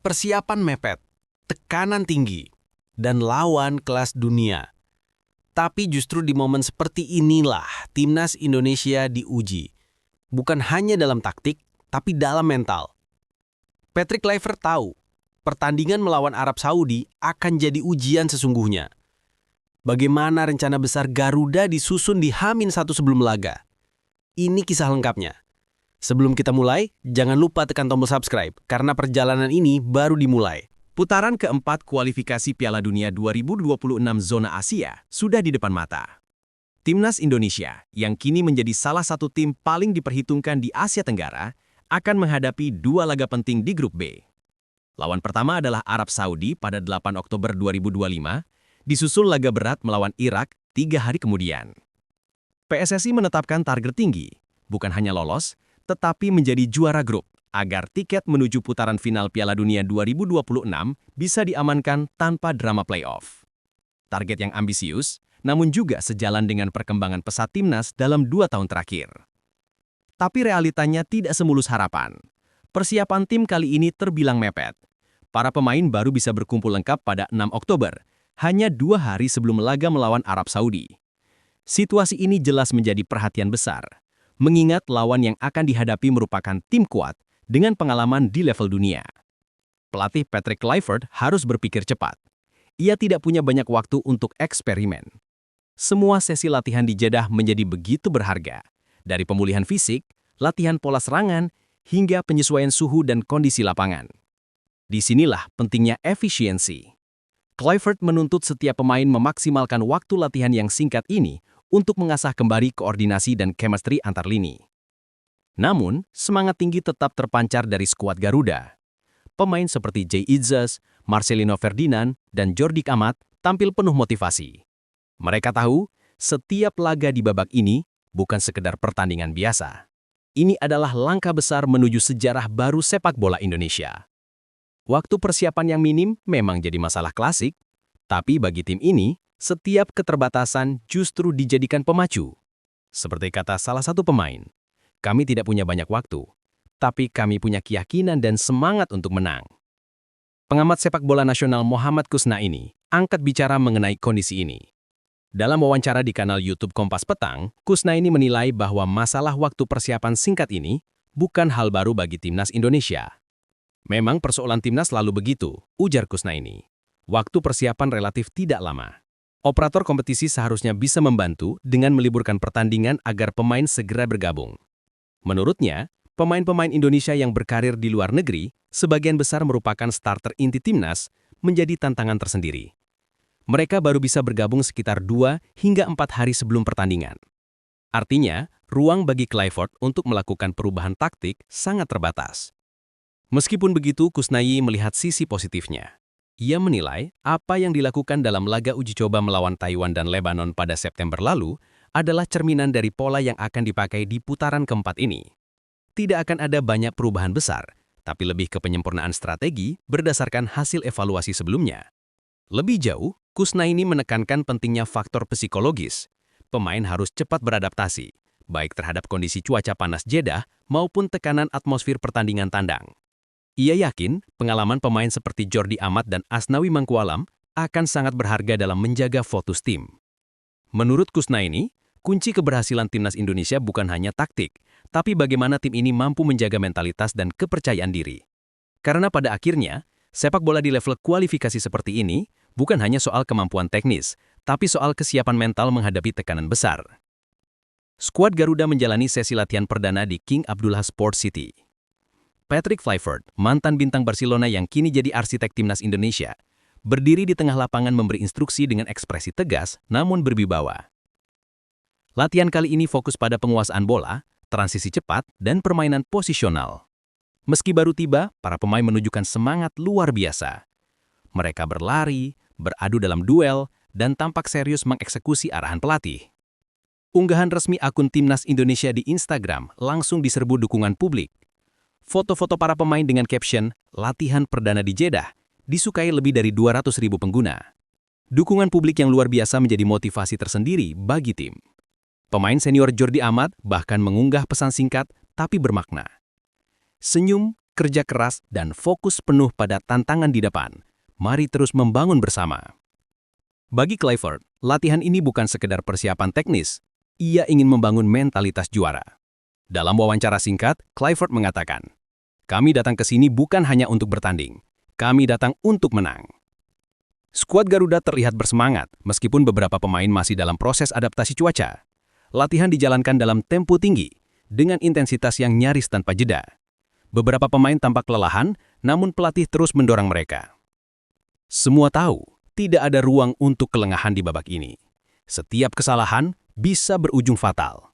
Persiapan mepet, tekanan tinggi, dan lawan kelas dunia. Tapi justru di momen seperti inilah timnas Indonesia diuji. Bukan hanya dalam taktik, tapi dalam mental. Patrick Kluivert tahu, pertandingan melawan Arab Saudi akan jadi ujian sesungguhnya. Bagaimana rencana besar Garuda disusun di H-1 sebelum laga? Ini kisah lengkapnya. Sebelum kita mulai, jangan lupa tekan tombol subscribe, karena perjalanan ini baru dimulai. Putaran keempat kualifikasi Piala Dunia 2026 zona Asia sudah di depan mata. Timnas Indonesia, yang kini menjadi salah satu tim paling diperhitungkan di Asia Tenggara, akan menghadapi dua laga penting di grup B. Lawan pertama adalah Arab Saudi pada 8 Oktober 2025, disusul laga berat melawan Irak 3 hari kemudian. PSSI menetapkan target tinggi, bukan hanya lolos, tetapi menjadi juara grup, agar tiket menuju putaran final Piala Dunia 2026 bisa diamankan tanpa drama playoff. Target yang ambisius, namun juga sejalan dengan perkembangan pesat timnas dalam 2 tahun terakhir. Tapi realitanya tidak semulus harapan. Persiapan tim kali ini terbilang mepet. Para pemain baru bisa berkumpul lengkap pada 6 Oktober, hanya 2 hari sebelum laga melawan Arab Saudi. Situasi ini jelas menjadi perhatian besar, mengingat lawan yang akan dihadapi merupakan tim kuat dengan pengalaman di level dunia. Pelatih Patrick Kluivert harus berpikir cepat. Ia tidak punya banyak waktu untuk eksperimen. Semua sesi latihan di Jeddah menjadi begitu berharga, dari pemulihan fisik, latihan pola serangan, hingga penyesuaian suhu dan kondisi lapangan. Disinilah pentingnya efisiensi. Kluivert menuntut setiap pemain memaksimalkan waktu latihan yang singkat ini untuk mengasah kembali koordinasi dan chemistry antar lini. Namun, semangat tinggi tetap terpancar dari skuad Garuda. Pemain seperti Jay Itzes, Marcelino Ferdinand, dan Jordi Amat tampil penuh motivasi. Mereka tahu, setiap laga di babak ini bukan sekedar pertandingan biasa. Ini adalah langkah besar menuju sejarah baru sepak bola Indonesia. Waktu persiapan yang minim memang jadi masalah klasik, tapi bagi tim ini, setiap keterbatasan justru dijadikan pemacu. Seperti kata salah satu pemain, kami tidak punya banyak waktu, tapi kami punya keyakinan dan semangat untuk menang. Pengamat sepak bola nasional Muhammad Kusnaini angkat bicara mengenai kondisi ini. Dalam wawancara di kanal YouTube Kompas Petang, Kusnaini menilai bahwa masalah waktu persiapan singkat ini bukan hal baru bagi timnas Indonesia. Memang persoalan timnas selalu begitu, ujar Kusnaini. Waktu persiapan relatif tidak lama. Operator kompetisi seharusnya bisa membantu dengan meliburkan pertandingan agar pemain segera bergabung. Menurutnya, pemain-pemain Indonesia yang berkarir di luar negeri, sebagian besar merupakan starter inti timnas, menjadi tantangan tersendiri. Mereka baru bisa bergabung sekitar 2 hingga 4 hari sebelum pertandingan. Artinya, ruang bagi Kluivert untuk melakukan perubahan taktik sangat terbatas. Meskipun begitu, Kusnaini melihat sisi positifnya. Ia menilai apa yang dilakukan dalam laga uji coba melawan Taiwan dan Lebanon pada September lalu adalah cerminan dari pola yang akan dipakai di putaran keempat ini. Tidak akan ada banyak perubahan besar, tapi lebih ke penyempurnaan strategi berdasarkan hasil evaluasi sebelumnya. Lebih jauh, Kusnaini menekankan pentingnya faktor psikologis. Pemain harus cepat beradaptasi, baik terhadap kondisi cuaca panas Jeddah maupun tekanan atmosfer pertandingan tandang. Ia yakin pengalaman pemain seperti Jordi Amat dan Asnawi Mangkualam akan sangat berharga dalam menjaga fokus tim. Menurut Kusnaini, kunci keberhasilan timnas Indonesia bukan hanya taktik, tapi bagaimana tim ini mampu menjaga mentalitas dan kepercayaan diri. Karena pada akhirnya, sepak bola di level kualifikasi seperti ini bukan hanya soal kemampuan teknis, tapi soal kesiapan mental menghadapi tekanan besar. Skuad Garuda menjalani sesi latihan perdana di King Abdullah Sports City. Patrick Kluivert, mantan bintang Barcelona yang kini jadi arsitek timnas Indonesia, berdiri di tengah lapangan memberi instruksi dengan ekspresi tegas namun berwibawa. Latihan kali ini fokus pada penguasaan bola, transisi cepat, dan permainan posisional. Meski baru tiba, para pemain menunjukkan semangat luar biasa. Mereka berlari, beradu dalam duel, dan tampak serius mengeksekusi arahan pelatih. Unggahan resmi akun Timnas Indonesia di Instagram langsung diserbu dukungan publik. Foto-foto para pemain dengan caption "Latihan Perdana di Jeddah" disukai lebih dari 200.000 pengguna. Dukungan publik yang luar biasa menjadi motivasi tersendiri bagi tim. Pemain senior Jordi Amat bahkan mengunggah pesan singkat tapi bermakna. Senyum, kerja keras, dan fokus penuh pada tantangan di depan. Mari terus membangun bersama. Bagi Clifford, latihan ini bukan sekedar persiapan teknis. Ia ingin membangun mentalitas juara. Dalam wawancara singkat, Clifford mengatakan, "Kami datang ke sini bukan hanya untuk bertanding. Kami datang untuk menang." Skuad Garuda terlihat bersemangat meskipun beberapa pemain masih dalam proses adaptasi cuaca. Latihan dijalankan dalam tempo tinggi, dengan intensitas yang nyaris tanpa jeda. Beberapa pemain tampak kelelahan, namun pelatih terus mendorong mereka. Semua tahu, tidak ada ruang untuk kelengahan di babak ini. Setiap kesalahan bisa berujung fatal.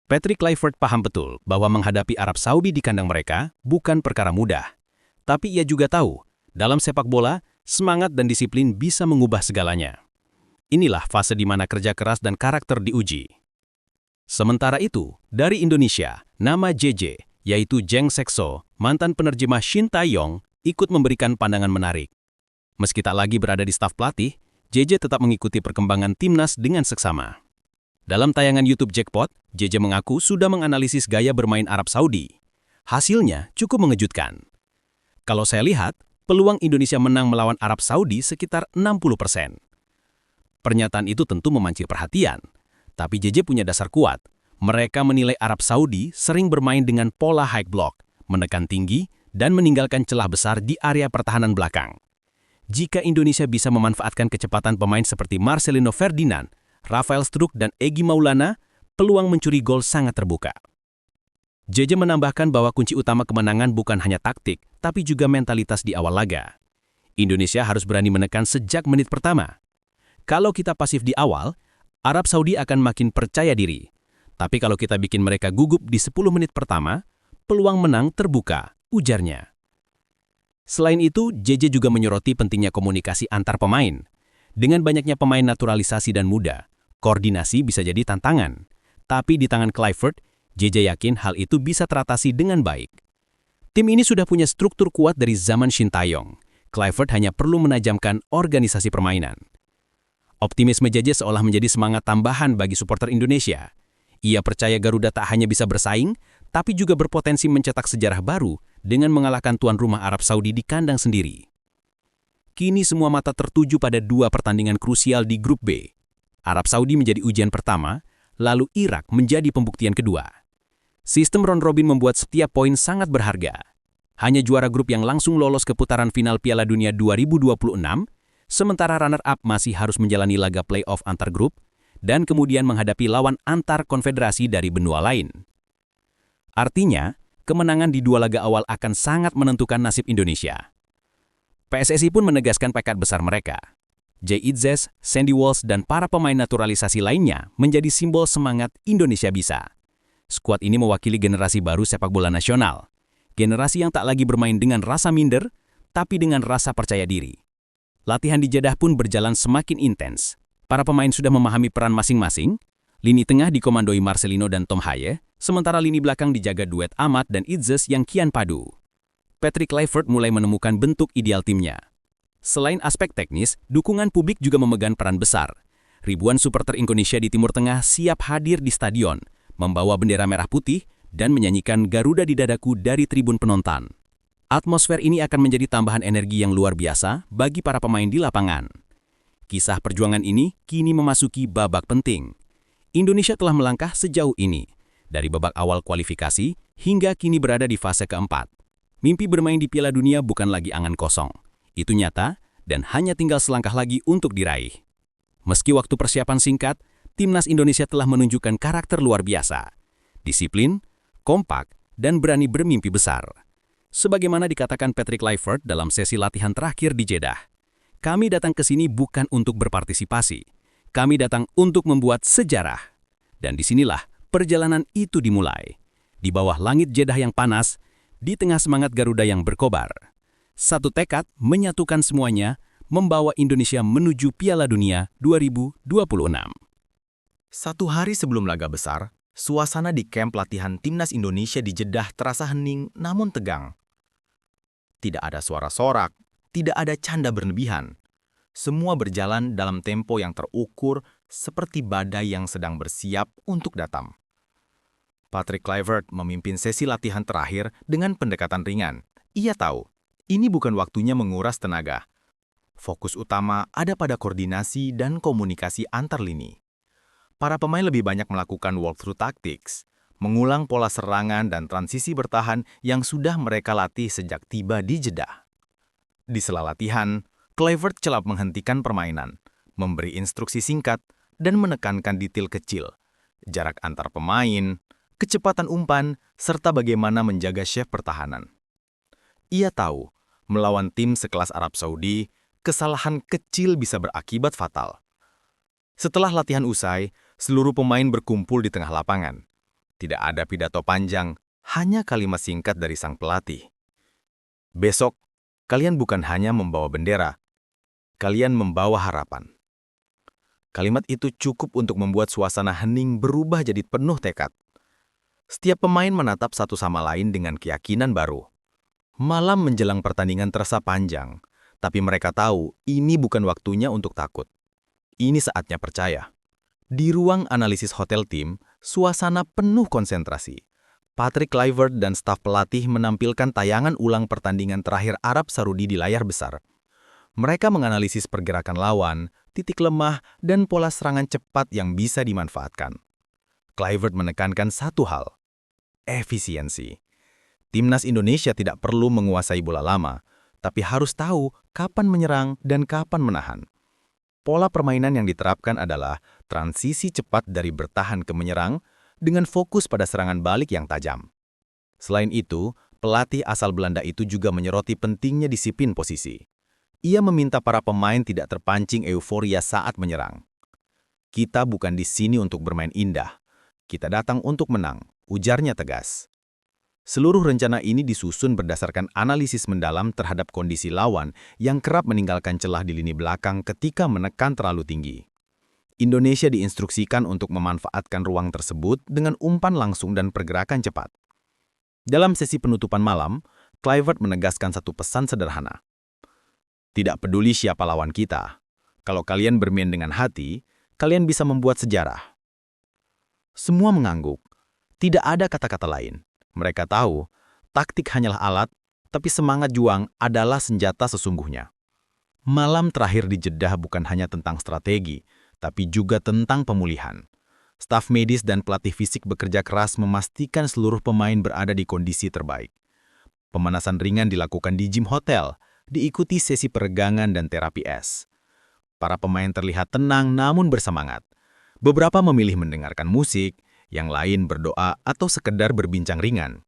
Patrick Kluivert paham betul bahwa menghadapi Arab Saudi di kandang mereka bukan perkara mudah. Tapi ia juga tahu, dalam sepak bola, semangat dan disiplin bisa mengubah segalanya. Inilah fase di mana kerja keras dan karakter diuji. Sementara itu, dari Indonesia, nama JJ, yaitu Jeng Sekso, mantan penerjemah Shin Tae-yong, ikut memberikan pandangan menarik. Meski tak lagi berada di staf pelatih, JJ tetap mengikuti perkembangan timnas dengan seksama. Dalam tayangan YouTube Jackpot, JJ mengaku sudah menganalisis gaya bermain Arab Saudi. Hasilnya cukup mengejutkan. Kalau saya lihat, peluang Indonesia menang melawan Arab Saudi sekitar 60%. Pernyataan itu tentu memancing perhatian. Tapi JJ punya dasar kuat. Mereka menilai Arab Saudi sering bermain dengan pola high block, menekan tinggi, dan meninggalkan celah besar di area pertahanan belakang. Jika Indonesia bisa memanfaatkan kecepatan pemain seperti Marcelino Ferdinand, Rafael Struijk, dan Egy Maulana, peluang mencuri gol sangat terbuka. JJ menambahkan bahwa kunci utama kemenangan bukan hanya taktik, tapi juga mentalitas di awal laga. Indonesia harus berani menekan sejak menit pertama. Kalau kita pasif di awal, Arab Saudi akan makin percaya diri. Tapi kalau kita bikin mereka gugup di 10 menit pertama, peluang menang terbuka, ujarnya. Selain itu, JJ juga menyoroti pentingnya komunikasi antar pemain. Dengan banyaknya pemain naturalisasi dan muda, koordinasi bisa jadi tantangan. Tapi di tangan Kluivert, JJ yakin hal itu bisa teratasi dengan baik. Tim ini sudah punya struktur kuat dari zaman Shin Tae-yong. Kluivert hanya perlu menajamkan organisasi permainan. Optimisme JJ seolah menjadi semangat tambahan bagi supporter Indonesia. Ia percaya Garuda tak hanya bisa bersaing, tapi juga berpotensi mencetak sejarah baru dengan mengalahkan tuan rumah Arab Saudi di kandang sendiri. Kini semua mata tertuju pada dua pertandingan krusial di Grup B. Arab Saudi menjadi ujian pertama, lalu Irak menjadi pembuktian kedua. Sistem round robin membuat setiap poin sangat berharga. Hanya juara grup yang langsung lolos ke putaran final Piala Dunia 2026, sementara runner-up masih harus menjalani laga play-off antar grup, dan kemudian menghadapi lawan antar konfederasi dari benua lain. Artinya, kemenangan di dua laga awal akan sangat menentukan nasib Indonesia. PSSI pun menegaskan tekad besar mereka. Jay Itzes, Sandy Walsh, dan para pemain naturalisasi lainnya menjadi simbol semangat Indonesia bisa. Skuad ini mewakili generasi baru sepak bola nasional. Generasi yang tak lagi bermain dengan rasa minder, tapi dengan rasa percaya diri. Latihan di Jeddah pun berjalan semakin intens. Para pemain sudah memahami peran masing-masing. Lini tengah dikomandoi Marcelino dan Tom Haye, sementara lini belakang dijaga duet Ahmad dan Itzes yang kian padu. Patrick Kluivert mulai menemukan bentuk ideal timnya. Selain aspek teknis, dukungan publik juga memegang peran besar. Ribuan supporter Indonesia di Timur Tengah siap hadir di stadion, membawa bendera merah putih dan menyanyikan Garuda di dadaku dari tribun penonton. Atmosfer ini akan menjadi tambahan energi yang luar biasa bagi para pemain di lapangan. Kisah perjuangan ini kini memasuki babak penting. Indonesia telah melangkah sejauh ini, dari babak awal kualifikasi hingga kini berada di fase keempat. Mimpi bermain di Piala Dunia bukan lagi angan kosong. Itu nyata dan hanya tinggal selangkah lagi untuk diraih. Meski waktu persiapan singkat, timnas Indonesia telah menunjukkan karakter luar biasa. Disiplin, kompak, dan berani bermimpi besar. Sebagaimana dikatakan Patrick Kluivert dalam sesi latihan terakhir di Jeddah, kami datang ke sini bukan untuk berpartisipasi. Kami datang untuk membuat sejarah. Dan disinilah perjalanan itu dimulai. Di bawah langit Jeddah yang panas, di tengah semangat Garuda yang berkobar. Satu tekad menyatukan semuanya, membawa Indonesia menuju Piala Dunia 2026. Satu hari sebelum laga besar, suasana di kamp latihan Timnas Indonesia di Jeddah terasa hening namun tegang. Tidak ada suara sorak, tidak ada canda berlebihan. Semua berjalan dalam tempo yang terukur seperti badai yang sedang bersiap untuk datang. Patrick Kluivert memimpin sesi latihan terakhir dengan pendekatan ringan. Ia tahu, ini bukan waktunya menguras tenaga. Fokus utama ada pada koordinasi dan komunikasi antar lini. Para pemain lebih banyak melakukan walkthrough tactics, mengulang pola serangan dan transisi bertahan yang sudah mereka latih sejak tiba di Jeddah. Di sela latihan, Kluivert celap menghentikan permainan, memberi instruksi singkat, dan menekankan detail kecil, jarak antar pemain, kecepatan umpan, serta bagaimana menjaga chef pertahanan. Ia tahu, melawan tim sekelas Arab Saudi, kesalahan kecil bisa berakibat fatal. Setelah latihan usai, seluruh pemain berkumpul di tengah lapangan. Tidak ada pidato panjang, hanya kalimat singkat dari sang pelatih. Besok, kalian bukan hanya membawa bendera, kalian membawa harapan. Kalimat itu cukup untuk membuat suasana hening berubah jadi penuh tekad. Setiap pemain menatap satu sama lain dengan keyakinan baru. Malam menjelang pertandingan terasa panjang, tapi mereka tahu ini bukan waktunya untuk takut. Ini saatnya percaya. Di ruang analisis hotel tim, suasana penuh konsentrasi. Patrick Kluivert dan staf pelatih menampilkan tayangan ulang pertandingan terakhir Arab Saudi di layar besar. Mereka menganalisis pergerakan lawan, titik lemah, dan pola serangan cepat yang bisa dimanfaatkan. Kluivert menekankan satu hal, efisiensi. Timnas Indonesia tidak perlu menguasai bola lama, tapi harus tahu kapan menyerang dan kapan menahan. Pola permainan yang diterapkan adalah transisi cepat dari bertahan ke menyerang dengan fokus pada serangan balik yang tajam. Selain itu, pelatih asal Belanda itu juga menyoroti pentingnya disiplin posisi. Ia meminta para pemain tidak terpancing euforia saat menyerang. Kita bukan di sini untuk bermain indah. Kita datang untuk menang, ujarnya tegas. Seluruh rencana ini disusun berdasarkan analisis mendalam terhadap kondisi lawan yang kerap meninggalkan celah di lini belakang ketika menekan terlalu tinggi. Indonesia diinstruksikan untuk memanfaatkan ruang tersebut dengan umpan langsung dan pergerakan cepat. Dalam sesi penutupan malam, Kluivert menegaskan satu pesan sederhana. Tidak peduli siapa lawan kita, kalau kalian bermain dengan hati, kalian bisa membuat sejarah. Semua mengangguk. Tidak ada kata-kata lain. Mereka tahu, taktik hanyalah alat, tapi semangat juang adalah senjata sesungguhnya. Malam terakhir di Jeddah bukan hanya tentang strategi, tapi juga tentang pemulihan. Staf medis dan pelatih fisik bekerja keras memastikan seluruh pemain berada di kondisi terbaik. Pemanasan ringan dilakukan di gym hotel, diikuti sesi peregangan dan terapi es. Para pemain terlihat tenang namun bersemangat. Beberapa memilih mendengarkan musik, yang lain berdoa atau sekedar berbincang ringan.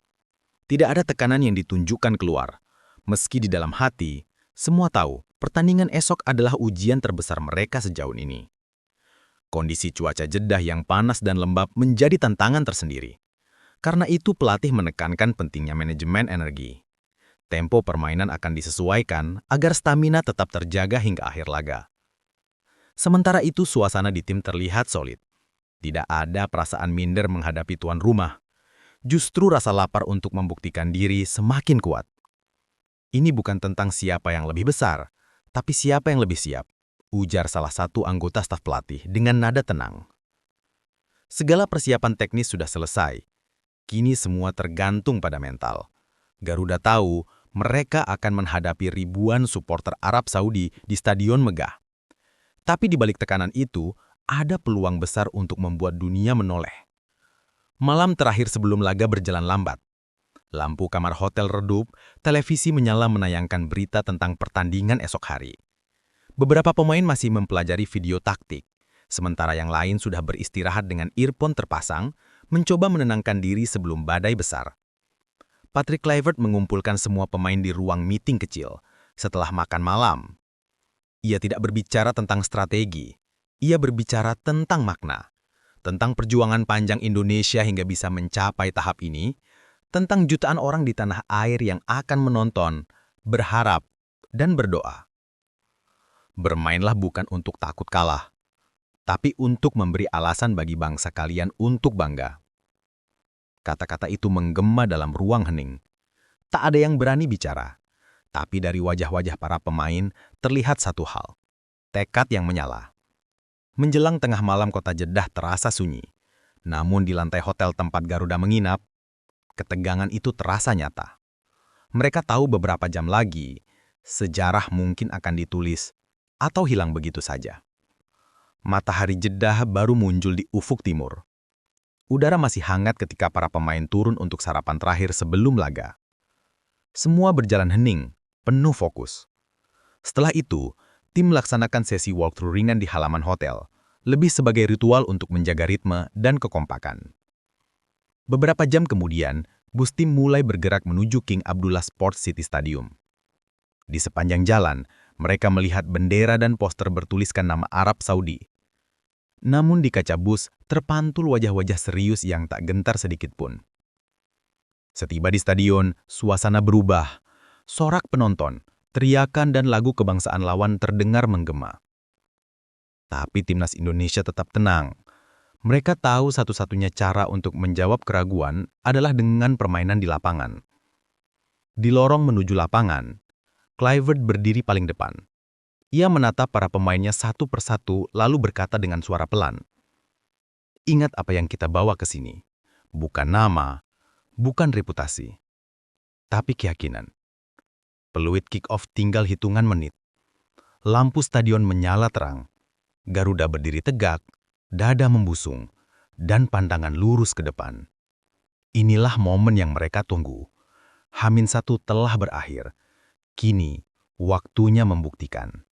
Tidak ada tekanan yang ditunjukkan keluar. Meski di dalam hati, semua tahu pertandingan esok adalah ujian terbesar mereka sejauh ini. Kondisi cuaca Jeddah yang panas dan lembab menjadi tantangan tersendiri. Karena itu pelatih menekankan pentingnya manajemen energi. Tempo permainan akan disesuaikan agar stamina tetap terjaga hingga akhir laga. Sementara itu suasana di tim terlihat solid. Tidak ada perasaan minder menghadapi tuan rumah. Justru rasa lapar untuk membuktikan diri semakin kuat. Ini bukan tentang siapa yang lebih besar, tapi siapa yang lebih siap, ujar salah satu anggota staf pelatih dengan nada tenang. Segala persiapan teknis sudah selesai. Kini semua tergantung pada mental. Garuda tahu mereka akan menghadapi ribuan supporter Arab Saudi di Stadion Megah. Tapi di balik tekanan itu, ada peluang besar untuk membuat dunia menoleh. Malam terakhir sebelum laga berjalan lambat. Lampu kamar hotel redup, televisi menyala menayangkan berita tentang pertandingan esok hari. Beberapa pemain masih mempelajari video taktik, sementara yang lain sudah beristirahat dengan earphone terpasang, mencoba menenangkan diri sebelum badai besar. Patrick Kluivert mengumpulkan semua pemain di ruang meeting kecil setelah makan malam. Ia tidak berbicara tentang strategi. Ia berbicara tentang makna, tentang perjuangan panjang Indonesia hingga bisa mencapai tahap ini, tentang jutaan orang di tanah air yang akan menonton, berharap, dan berdoa. Bermainlah bukan untuk takut kalah, tapi untuk memberi alasan bagi bangsa kalian untuk bangga. Kata-kata itu menggema dalam ruang hening. Tak ada yang berani bicara, tapi dari wajah-wajah para pemain terlihat satu hal, tekad yang menyala. Menjelang tengah malam kota Jeddah terasa sunyi. Namun di lantai hotel tempat Garuda menginap, ketegangan itu terasa nyata. Mereka tahu beberapa jam lagi, sejarah mungkin akan ditulis atau hilang begitu saja. Matahari Jeddah baru muncul di ufuk timur. Udara masih hangat ketika para pemain turun untuk sarapan terakhir sebelum laga. Semua berjalan hening, penuh fokus. Setelah itu, tim melaksanakan sesi walkthrough ringan di halaman hotel, lebih sebagai ritual untuk menjaga ritme dan kekompakan. Beberapa jam kemudian, bus tim mulai bergerak menuju King Abdullah Sports City Stadium. Di sepanjang jalan, mereka melihat bendera dan poster bertuliskan nama Arab Saudi. Namun di kaca bus terpantul wajah-wajah serius yang tak gentar sedikit pun. Setiba di stadion, suasana berubah. Sorak penonton, teriakan dan lagu kebangsaan lawan terdengar menggema. Tapi timnas Indonesia tetap tenang. Mereka tahu satu-satunya cara untuk menjawab keraguan adalah dengan permainan di lapangan. Di lorong menuju lapangan, Kluivert berdiri paling depan. Ia menatap para pemainnya satu persatu lalu berkata dengan suara pelan, "Ingat apa yang kita bawa ke sini. Bukan nama, bukan reputasi, tapi keyakinan." Peluit kick-off tinggal hitungan menit. Lampu stadion menyala terang. Garuda berdiri tegak, dada membusung, dan pandangan lurus ke depan. Inilah momen yang mereka tunggu. H-1 telah berakhir. Kini, waktunya membuktikan.